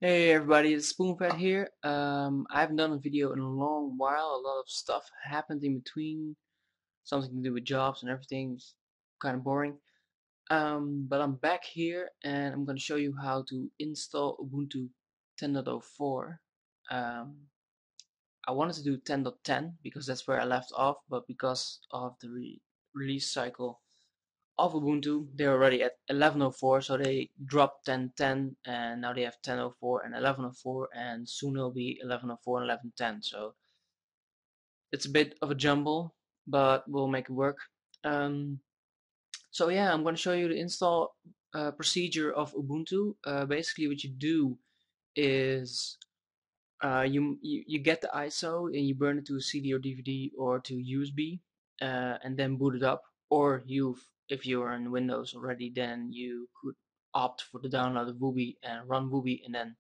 Hey everybody, it's Spoonfed here. I haven't done a video in a long while. A lot of stuff happened in between, something to do with jobs and everything. It's kind of boring. But I'm back here and I'm going to show you how to install Ubuntu 10.04. Um, I wanted to do 10.10 because that's where I left off, but because of the release cycle of Ubuntu, they're already at 11.04, so they dropped 10.10 and now they have 10.04 and 11.04, and soon it'll be 11.04 and 11.10. So it's a bit of a jumble, but we'll make it work. Um, so yeah, I'm going to show you the install procedure of Ubuntu. Basically, what you do is you get the ISO and you burn it to a CD or DVD or to USB, and then boot it up. Or if you're in Windows already, then you could opt for the download of Wooby and run Wooby, and then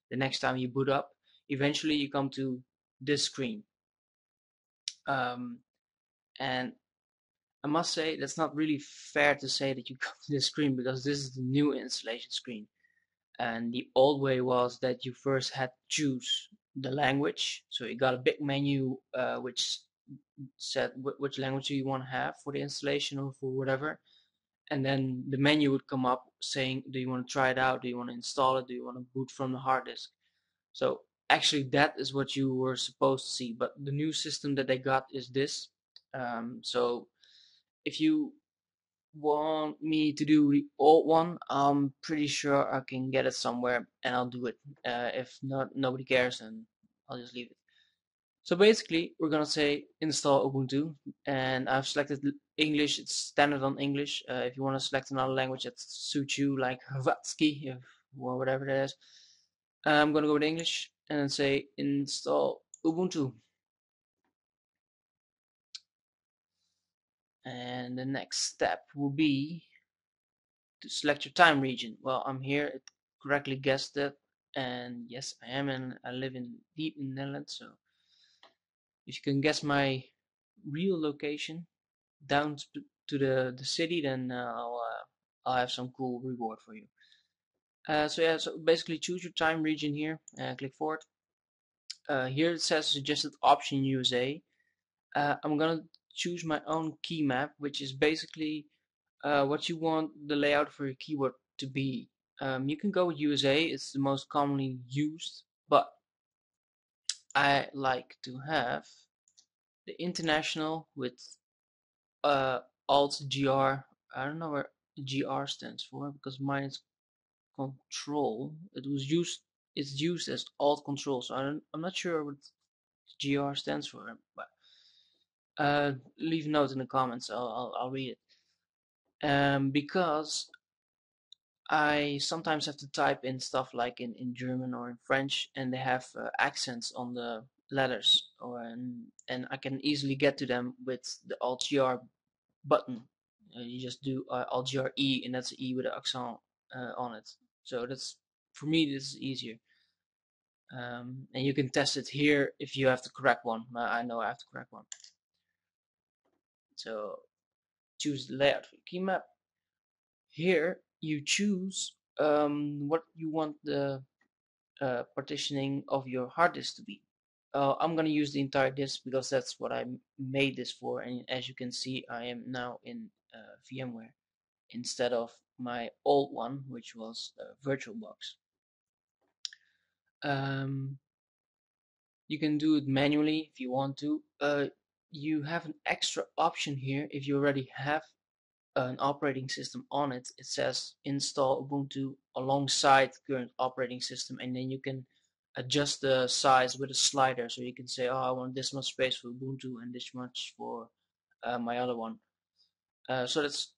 the next time you boot up, eventually you come to this screen. Um, and I must say that's not really fair to say that you come to this screen because this is the new installation screen. And the old way was that you first had to choose the language. So you got a big menu which said which language do you want to have for the installation or for whatever. And then the menu would come up saying, do you want to try it out? Do you want to install it? Do you want to boot from the hard disk? So actually that is what you were supposed to see. But the new system that they got is this. So if you want me to do the old one, I'm pretty sure I can get it somewhere and I'll do it. If not, nobody cares and I'll just leave it. So basically, we're gonna say install Ubuntu, and I've selected English. It's standard on English. If you want to select another language that suits you, like Hrvatski, or whatever that is, I'm gonna go with English and then say install Ubuntu. And the next step will be to select your time region. Well, I'm here. It correctly guessed that, and yes, I am, and I live in deep in the Netherlands. So if you can guess my real location down to the city, then I'll have some cool reward for you. So yeah, so basically choose your time region here. Click forward. Here it says suggested option USA. I'm gonna choose my own key map, which is basically what you want the layout for your keyboard to be. You can go with USA, it's the most commonly used, but I like to have the international with Alt GR. I don't know where GR stands for because mine is Control. It's used as Alt Control, so I'm not sure what GR stands for, but leave a note in the comments. I'll read it. Because I sometimes have to type in stuff like in German or in French, and they have accents on the letters, and I can easily get to them with the Alt-GR button. You just do Alt-GR E, and that's an E with an accent on it. So that's for me, this is easier. And you can test it here if you have the correct one. I know I have the correct one. So choose the layout for the key map. Here you choose what you want the partitioning of your hard disk to be. I'm gonna use the entire disk because that's what I made this for, and as you can see I am now in VMware instead of my old one, which was VirtualBox. Um, you can do it manually if you want to. You have an extra option here if you already have an operating system on it. It says install Ubuntu alongside current operating system, and then you can adjust the size with a slider. So you can say, oh, I want this much space for Ubuntu and this much for my other one. So that's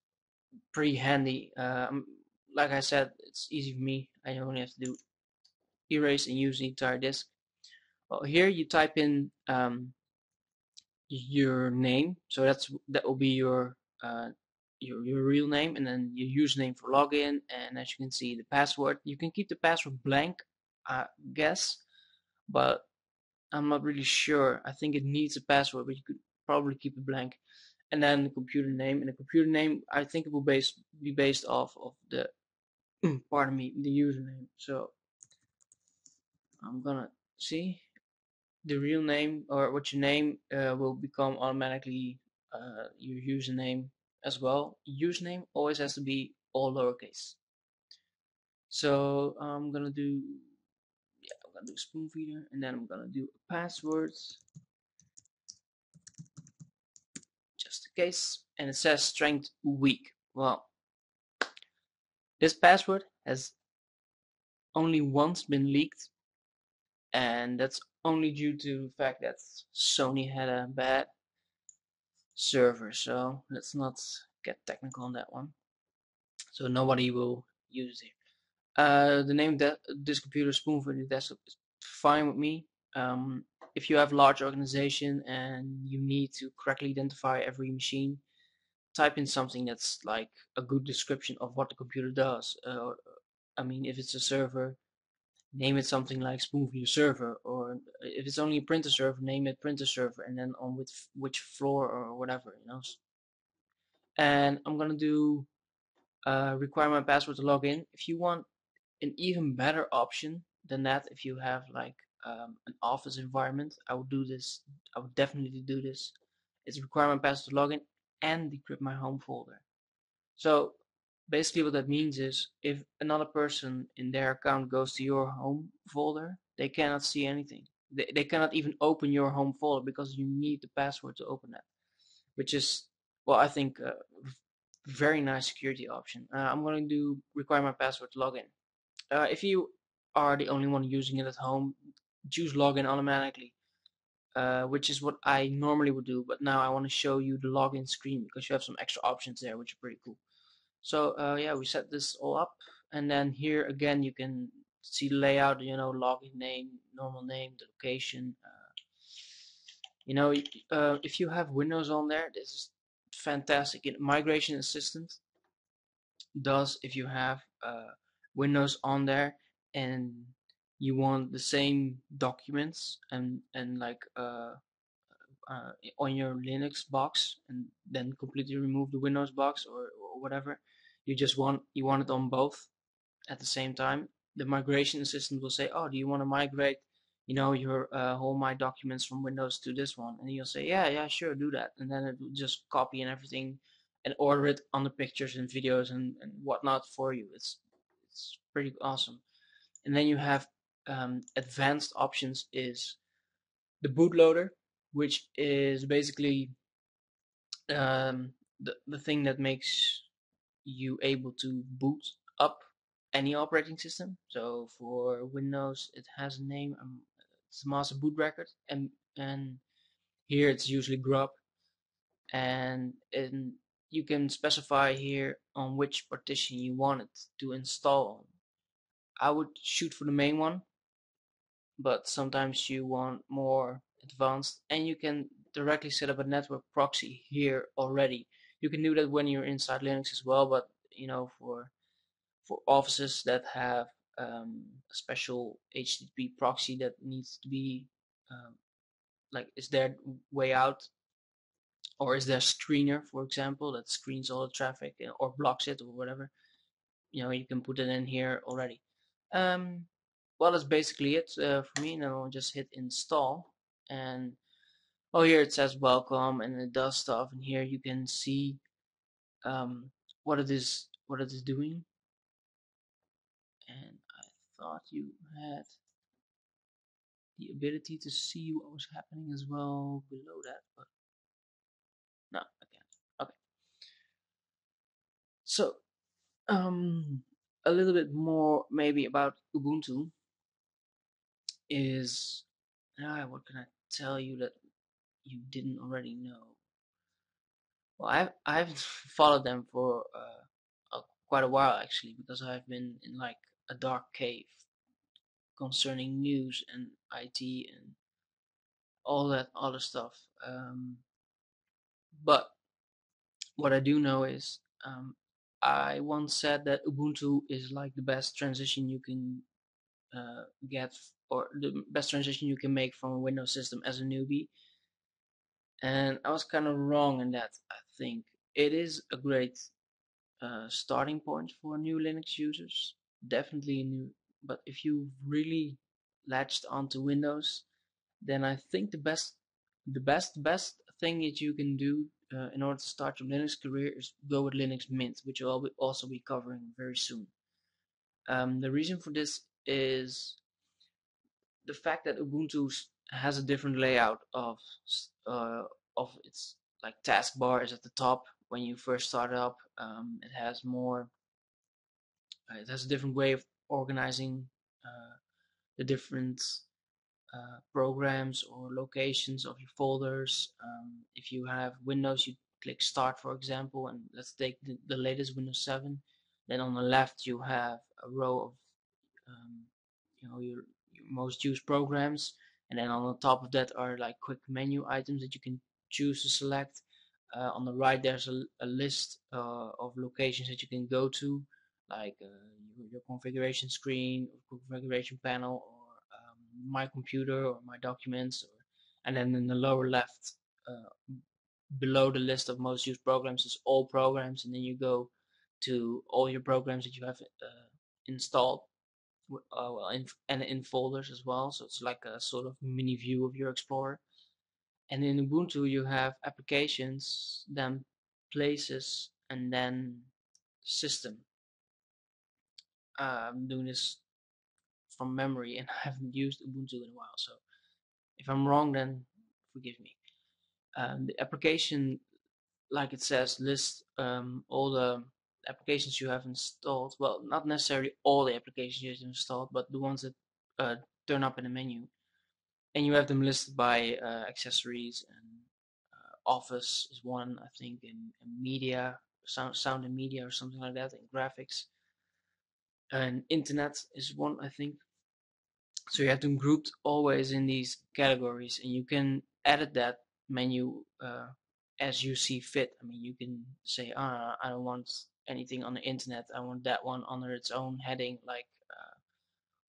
pretty handy. Like I said, it's easy for me. I only have to do erase and use the entire disk. Well, here you type in your name, so that will be your real name, and then your username for login, and as you can see the password. You can keep the password blank, I guess, but I'm not really sure. I think it needs a password, but you could probably keep it blank. And then the computer name, and the computer name I think it will be based off of the pardon me, the username. So I'm gonna see the real name or what you name will become automatically your username as well. Username always has to be all lowercase. So I'm gonna do spoon feeder, and then I'm gonna do a password just in case, and it says strength weak. Well, this password has only once been leaked, and that's only due to the fact that Sony had a bad server. So let's not get technical on that one. So nobody will use it. The name of this computer, Spoonfed desktop, is fine with me. If you have a large organization and you need to correctly identify every machine, type in something that's like a good description of what the computer does. I mean, if it's a server, name it something like Spoonfeeder server, or if it's only a printer server, name it printer server, and then on which floor or whatever, you know. And I'm gonna do require my password to log in. If you want an even better option than that, if you have like an office environment, I would do this. I would definitely do this. It's require my password to log in and decrypt my home folder. So basically what that means is if another person in their account goes to your home folder, they cannot see anything. They cannot even open your home folder because you need the password to open that, which is, well, I think a very nice security option. I'm going to do require my password to log in. If you are the only one using it at home, choose login automatically, which is what I normally would do. But now I want to show you the login screen because you have some extra options there, which are pretty cool. So yeah, we set this all up, and then here again you can see the layout. You know, login name, normal name, the location. You know, if you have Windows on there, this is fantastic. Migration Assistant does if you have Windows on there and you want the same documents and like on your Linux box, and then completely remove the Windows box or whatever. You want it on both at the same time. The migration assistant will say, "Oh, do you want to migrate, you know, your all my documents from Windows to this one?" And you'll say, "Yeah, yeah, sure, do that." And then it will just copy and everything, and order it on the pictures and videos and whatnot for you. It's pretty awesome. And then you have advanced options is the bootloader, which is basically the thing that makes you able to boot up any operating system. So for Windows, it has a name. It's Master Boot Record, and here it's usually grub, and you can specify here on which partition you want it to install on. I would shoot for the main one, but sometimes you want more advanced, and you can directly set up a network proxy here already. You can do that when you're inside Linux as well, but you know, for offices that have a special HTTP proxy that needs to be um, like is there way out, or is there a screener, for example, that screens all the traffic or blocks it or whatever. You know, you can put it in here already. Um, well, that's basically it for me. Now I'll just hit install, and oh, here it says welcome, and it does stuff. And here you can see um, what it is doing. And I thought you had the ability to see what was happening as well below that, but no, I can't. Okay, so a little bit more maybe about Ubuntu is what can I tell you that you didn't already know? Well, I've followed them for quite a while actually, because I've been in like a dark cave concerning news and IT and all that other stuff. But what I do know is I once said that Ubuntu is like the best transition you can get, or the best transition you can make from a Windows system as a newbie. And I was kind of wrong in that. I think it is a great starting point for new Linux users. Definitely new, but if you really latched onto Windows, then I think the best thing that you can do in order to start your Linux career is go with Linux Mint, which I'll also be covering very soon. The reason for this is the fact that Ubuntu has a different layout uh, of its like taskbar is at the top when you first start up. It has a different way of organizing the different programs or locations of your folders. If you have Windows, you click Start, for example, and let's take the latest Windows 7. Then on the left you have a row of um, your most used programs, and then on the top of that are like quick menu items that you can choose to select. On the right there's a list of locations that you can go to, like your configuration screen or configuration panel, or my computer or my documents, and then in the lower left, uh, below the list of most used programs, is all programs, and then you go to all your programs that you have installed, and in folders as well. So it's like a sort of mini view of your Explorer. And in Ubuntu, you have applications, then places, and then system. I'm doing this from memory, and I haven't used Ubuntu in a while. So if I'm wrong, then forgive me. The application, like it says, lists all the applications you have installed. Well, not necessarily all the applications you have installed, but the ones that uh, turn up in the menu. And you have them listed by accessories, and Office is one, I think, in media, sound and media or something like that, in graphics. And Internet is one, I think. So you have them grouped always in these categories, and you can edit that menu as you see fit. I mean, you can say, I don't want anything on the internet. I want that one under its own heading. Like,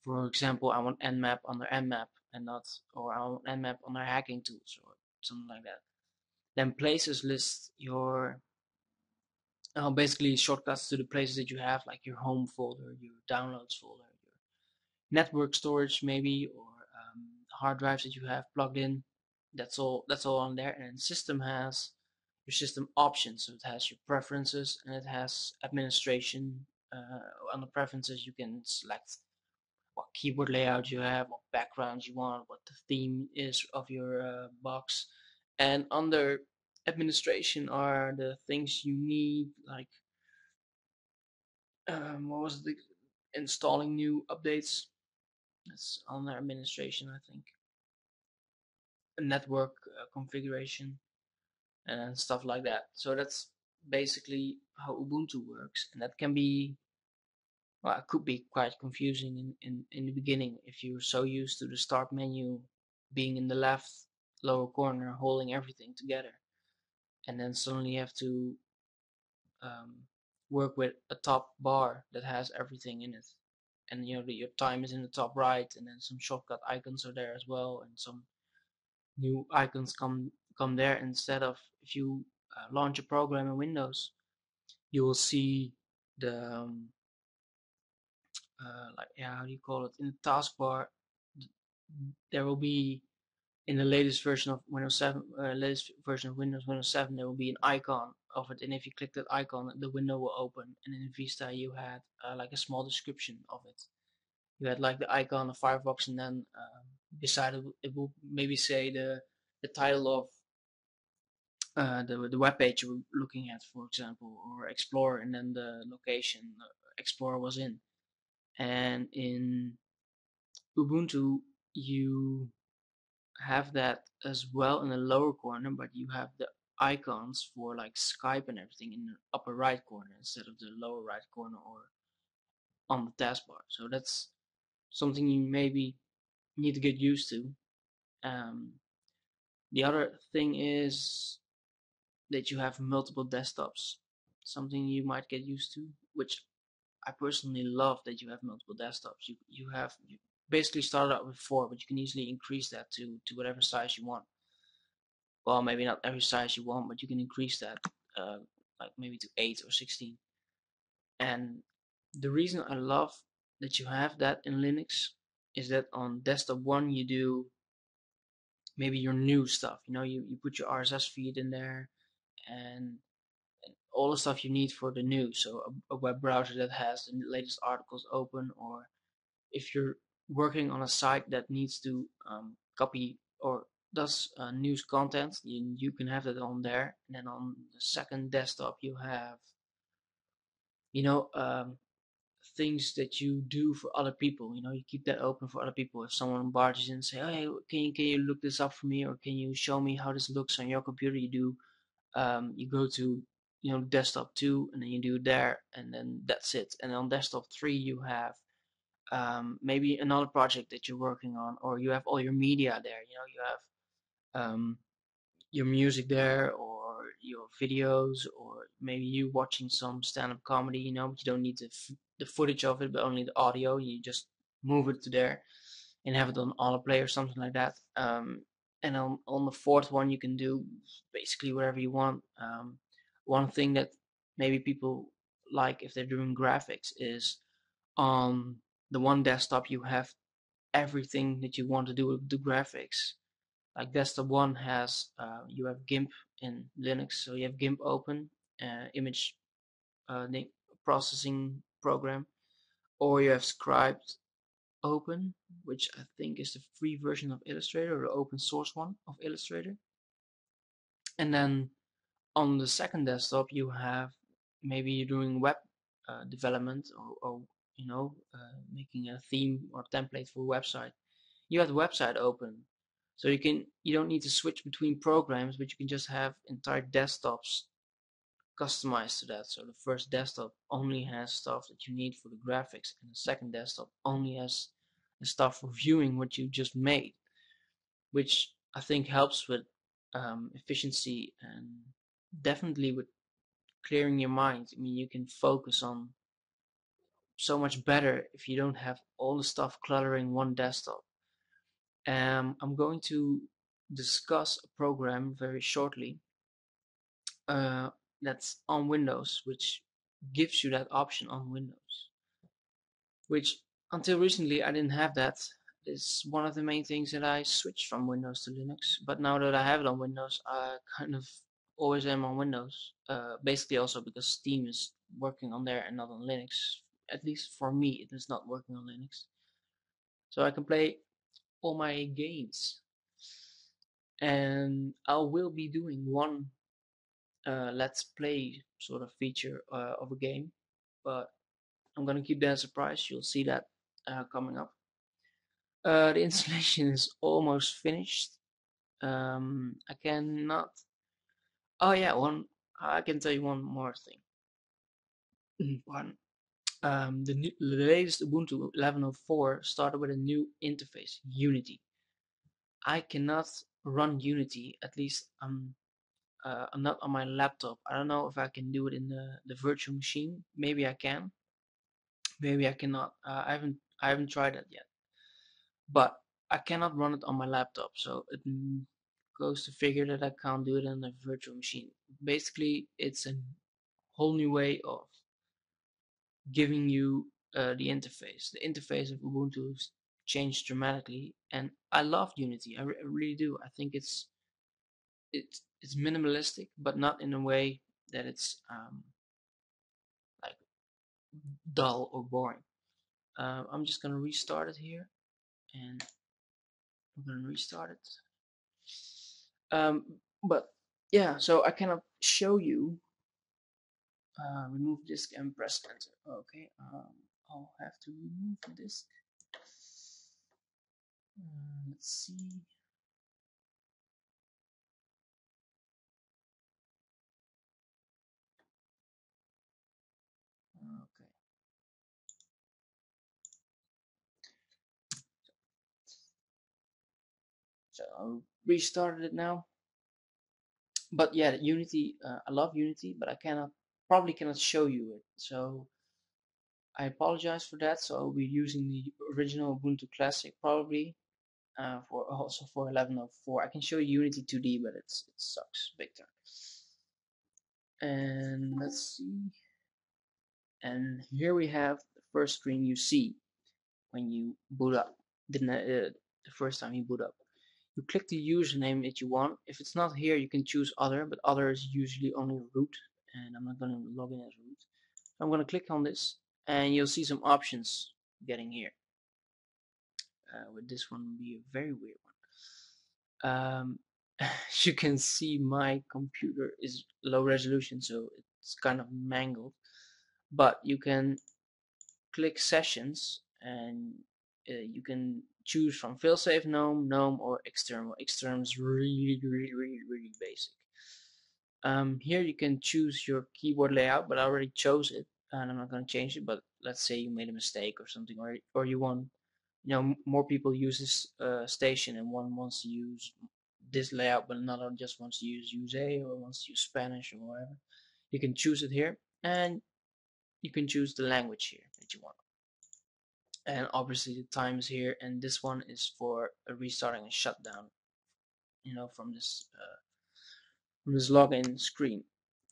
for example, I want Nmap under Nmap, and not, or I want Nmap under hacking tools or something like that. Then places list your basically shortcuts to the places that you have, like your home folder, your downloads folder, your network storage maybe, or hard drives that you have plugged in. That's all on there. And system has your system options, so it has your preferences and it has administration. On the preferences you can select what keyboard layout you have, what background you want, what the theme is of your box. And under administration are the things you need, like what was the installing new updates. That's under administration, I think. A network configuration and stuff like that. So that's basically how Ubuntu works, and that can be, well, it could be quite confusing in the beginning if you're so used to the start menu being in the left lower corner holding everything together, and then suddenly you have to um, work with a top bar that has everything in it, and your time is in the top right, and then some shortcut icons are there as well, and some new icons come there instead of, if you launch a program in Windows, you will see the like, yeah, how do you call it, in the taskbar. There will be, in the latest version of Windows 7, latest version of Windows 7, there will be an icon of it, and if you click that icon, the window will open. And in Vista, you had like a small description of it. You had like the icon of Firefox, and then beside it, it will maybe say the title of the web page you were looking at, for example, or Explorer, and then the location Explorer was in. And in Ubuntu, you have that as well in the lower corner, but you have the icons for like Skype and everything in the upper right corner instead of the lower right corner or on the taskbar. So that's something you maybe need to get used to. Um, the other thing is that you have multiple desktops, something you might get used to, which I personally love, that you have multiple desktops. You basically started out with 4, but you can easily increase that to whatever size you want. Well, maybe not every size you want, but you can increase that, uh, like maybe to 8 or 16. And the reason I love that you have that in Linux is that on desktop 1 you do maybe your new stuff. You put your RSS feed in there, and all the stuff you need for the news. So a web browser that has the latest articles open, or if you're working on a site that needs to copy or does news content, you can have that on there. And then on the second desktop you have, you know, things that you do for other people. You keep that open for other people. If someone barges in and say, hey, can you look this up for me, or can you show me how this looks on your computer, you go to desktop 2, and then you do there, and then that's it. And on desktop 3 you have maybe another project that you're working on, or you have all your media there. You have your music there, or your videos, or maybe you watching some stand-up comedy, but you don't need the footage of it, but only the audio. You just move it to there and have it on autoplay or something like that. And on the fourth one you can do basically whatever you want. One thing that maybe people like if they're doing graphics is on the one desktop you have everything that you want to do with the graphics. Like desktop 1 has you have GIMP in Linux, so you have GIMP open, image processing program, or you have Scribd open, which I think is the free version of Illustrator, or the open source one of Illustrator. And then on the second desktop you have, maybe you're doing web development, or making a theme or template for a website. You have the website open, so you don't need to switch between programs, but you can just have entire desktops customized to that. So the first desktop only has stuff that you need for the graphics, and the second desktop only has the stuff for viewing what you just made, which I think helps with efficiency, and definitely with clearing your mind. I mean, you can focus on so much better if you don't have all the stuff cluttering one desktop. I'm going to discuss a program very shortly uh, that's on Windows, which gives you that option on Windows, which until recently I didn't have that. It's one of the main things that I switched from Windows to Linux, but now that I have it on Windows, I kind of always am on Windows. Basically also because Steam is working on there and not on Linux. At least for me, it is not working on Linux. So I can play all my games. And I will be doing one let's play sort of feature of a game, but I'm gonna keep that a surprise. You'll see that coming up. The installation is almost finished. I cannot. Oh yeah, one. I can tell you one more thing. Pardon. The latest Ubuntu 11.04 started with a new interface, Unity. I cannot run Unity. At least I'm not on my laptop. I don't know if I can do it in the virtual machine. Maybe I can. Maybe I cannot. I haven't tried that yet. But I cannot run it on my laptop. So it goes to figure that I can't do it in a virtual machine. Basically, it's a whole new way of giving you the interface. The interface of Ubuntu changed dramatically, and I love Unity. I really do. I think it's minimalistic, but not in a way that it's like dull or boring. I'm just gonna restart it here, and I'm gonna restart it. But yeah, so I cannot show you. Remove disk and press enter. Okay, I'll have to remove the disk. Let's see. Okay, so I restarted it now. But yeah, Unity. I love Unity, but I probably cannot show you it. So I apologize for that. So I'll be using the original Ubuntu Classic probably for also for 11.04. I can show you Unity 2D, but it sucks big time. And let's see. And here we have the first screen you see when you boot up. the first time you boot up. You click the username that you want. If it's not here, you can choose other, but other is usually only root, and I'm not going to log in as root. So I'm going to click on this, and you'll see some options getting here. With this one will be a very weird one. As you can see, my computer is low resolution, so it's kind of mangled. But you can click sessions, and you can choose from failsafe, gnome, or external. External is really basic. Here you can choose your keyboard layout, but I already chose it, and I'm not going to change it. But let's say you made a mistake or something, or you want, more people use this station, and one wants to use this layout, but another just wants to use USA or wants to use Spanish or whatever. You can choose it here, and you can choose the language here that you want. And obviously the time is here, and this one is for restarting a shutdown, from this login screen.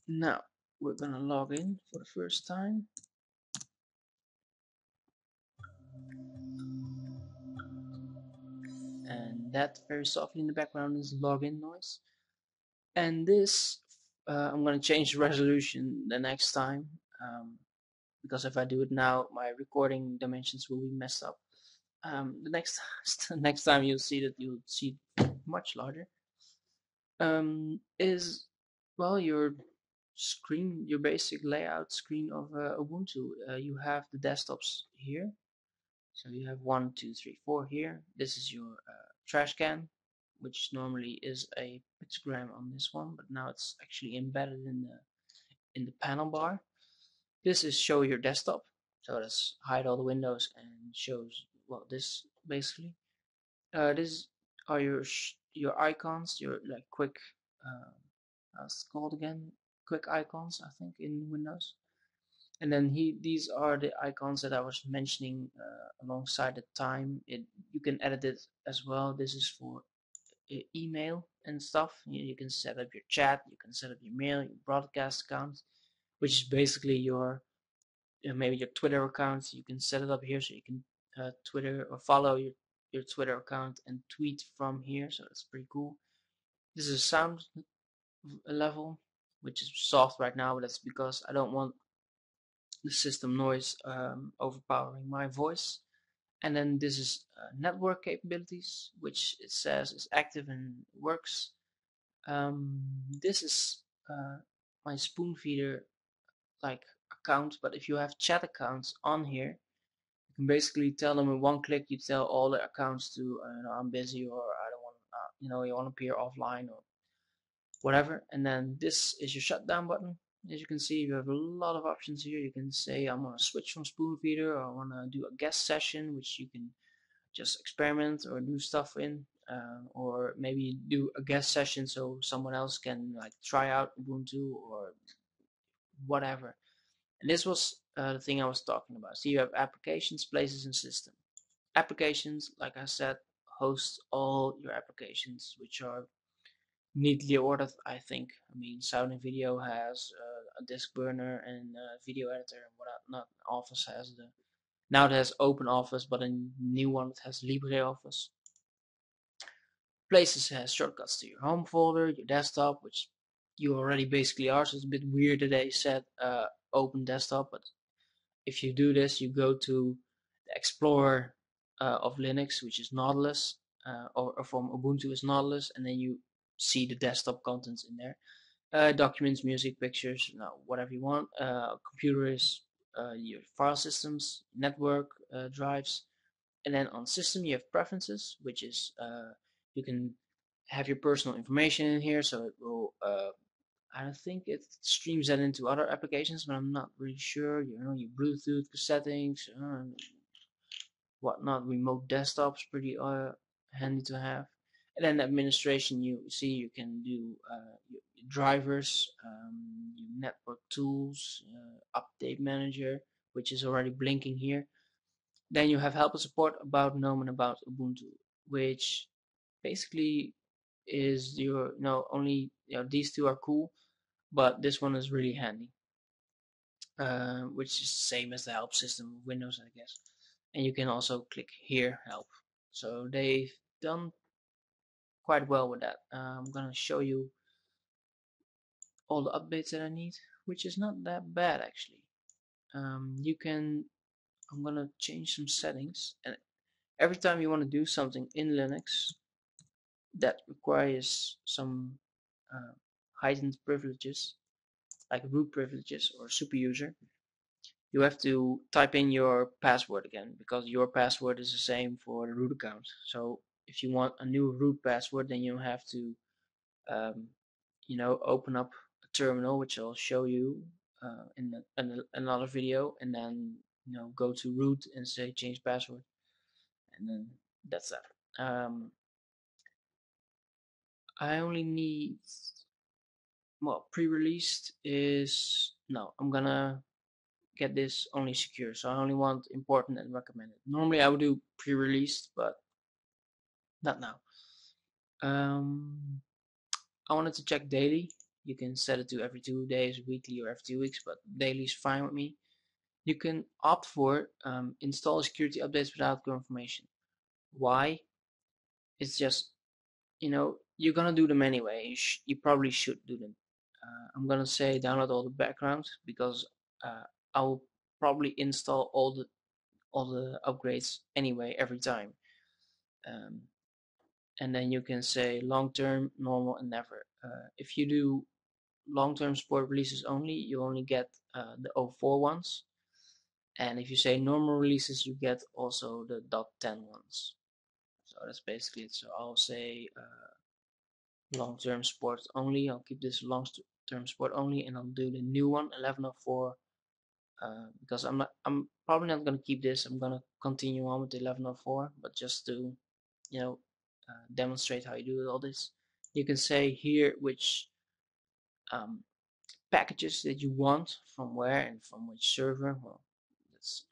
Now we're gonna log in for the first time. And that very softly in the background is login noise. And this, I'm gonna change the resolution the next time, because if I do it now, my recording dimensions will be messed up. The next next time you'll see much larger. Is, well, your screen, your basic layout screen of Ubuntu. You have the desktops here. So you have 1, 2, 3, 4 here. This is your trash can, which normally is a pictogram on this one, but now it's actually embedded in the panel bar. This is show your desktop. So that's hide all the windows and shows, well, this basically. This are your icons, your like quick, how's it called again? Quick icons, I think, in Windows. And then these are the icons that I was mentioning alongside the time. You can edit it as well. This is for email and stuff. You can set up your chat, you can set up your mail, your broadcast account, which is basically your maybe your Twitter account. You can set it up here, so you can Twitter or follow your Twitter account and tweet from here. So that's pretty cool. This is a sound level, which is soft right now, but that's because I don't want the system noise overpowering my voice. And then this is network capabilities, which it says is active and works. This is my Spoonfeeder like account, but if you have chat accounts on here, you can basically tell them in one click. You tell all the accounts to, I'm busy, or I don't want, you want to appear offline or whatever. And then this is your shutdown button. As you can see, you have a lot of options here. You can say I'm gonna switch from Spoonfeeder, or I wanna do a guest session, which you can just experiment or do stuff in, or maybe do a guest session so someone else can like try out Ubuntu or whatever. And this was the thing I was talking about. So you have applications, places, and system. Applications, like I said, hosts all your applications, which are neatly ordered, I think. I mean, Sound and Video has a disk burner and a video editor and whatnot. Office has now it has OpenOffice, but a new one that has LibreOffice. Places has shortcuts to your home folder, your desktop, which you already basically are. So it's a bit weird that they said open desktop, but if you do this, you go to the Explorer of Linux, which is Nautilus, or from Ubuntu is Nautilus, and then you see the desktop contents in there. Documents, music, pictures, whatever you want. Computer is your file systems, network drives, and then on system you have preferences, which is you can have your personal information in here, so it will. I don't think it streams that into other applications, but I'm not really sure. Your Bluetooth settings, whatnot. Remote desktops, pretty handy to have. And then administration, you see you can do your drivers, your network tools, update manager, which is already blinking here. Then you have help and support, about GNOME, and about Ubuntu, which basically is your, only, these two are cool, but this one is really handy, which is the same as the help system of Windows, I guess. And you can also click here, help. So they've done quite well with that. I'm gonna show you all the updates that I need, which is not that bad actually. You can, I'm gonna change some settings, and every time you want to do something in Linux that requires some uh, heightened privileges, like root privileges or super user, you have to type in your password again, because your password is the same for the root account. So if you want a new root password, then you have to um, open up a terminal, which I'll show you in another video, and then go to root and say change password, and then that's that. I only need, well, pre-released is, no, I'm gonna get this only secure, so I only want important and recommended. Normally I would do pre-released, but not now. I wanted to check daily. You can set it to every 2 days, weekly, or every 2 weeks, but daily is fine with me. You can opt for install security updates without confirmation. Why? It's just, you're gonna do them anyway. You probably should do them. I'm gonna say download all the backgrounds, because uh, I will probably install all the upgrades anyway every time. Um, and then you can say long term, normal, and never. If you do long-term support releases only, you only get the 04 ones, and if you say normal releases, you get also the .10 ones. So that's basically it. So I'll say long-term support only. I'll keep this long-term support only, and I'll do the new one, 11.04, because I'm probably not gonna keep this. I'm gonna continue on with the 11.04, but just to demonstrate how you do all this. You can say here which um, packages that you want, from where and from which server. Well, that's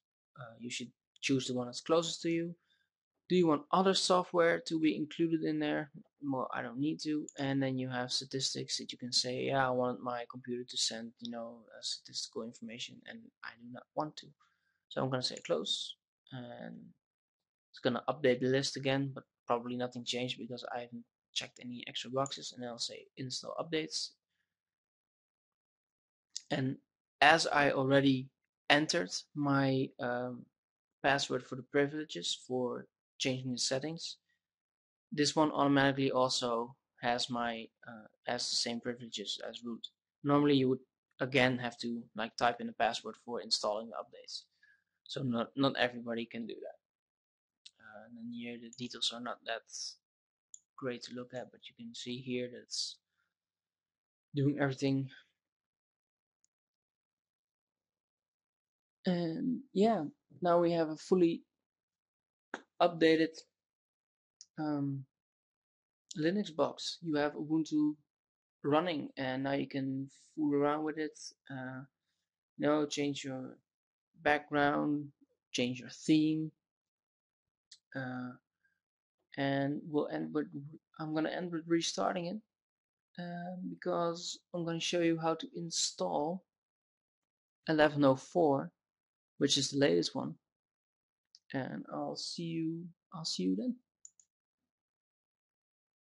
you should choose the one that's closest to you. Do you want other software to be included in there? Well, I don't need to. And then you have statistics that you can say, yeah, I want my computer to send, statistical information, and I do not want to. So I'm gonna say close, and it's gonna update the list again, but probably nothing changed because I haven't checked any extra boxes. And I'll say install updates. And as I already entered my password for the privileges for changing the settings, this one automatically also has has the same privileges as root. Normally you would again have to type in a password for installing the updates. So not everybody can do that. And then here the details are not that great to look at, but you can see here that it's doing everything. And yeah, now we have a fully updated um, Linux box. You have Ubuntu running, and now you can fool around with it. Change your background, change your theme, uh, and we'll end with. I'm gonna end with restarting it because I'm gonna show you how to install 11.04, which is the latest one, and I'll see you. I'll see you then.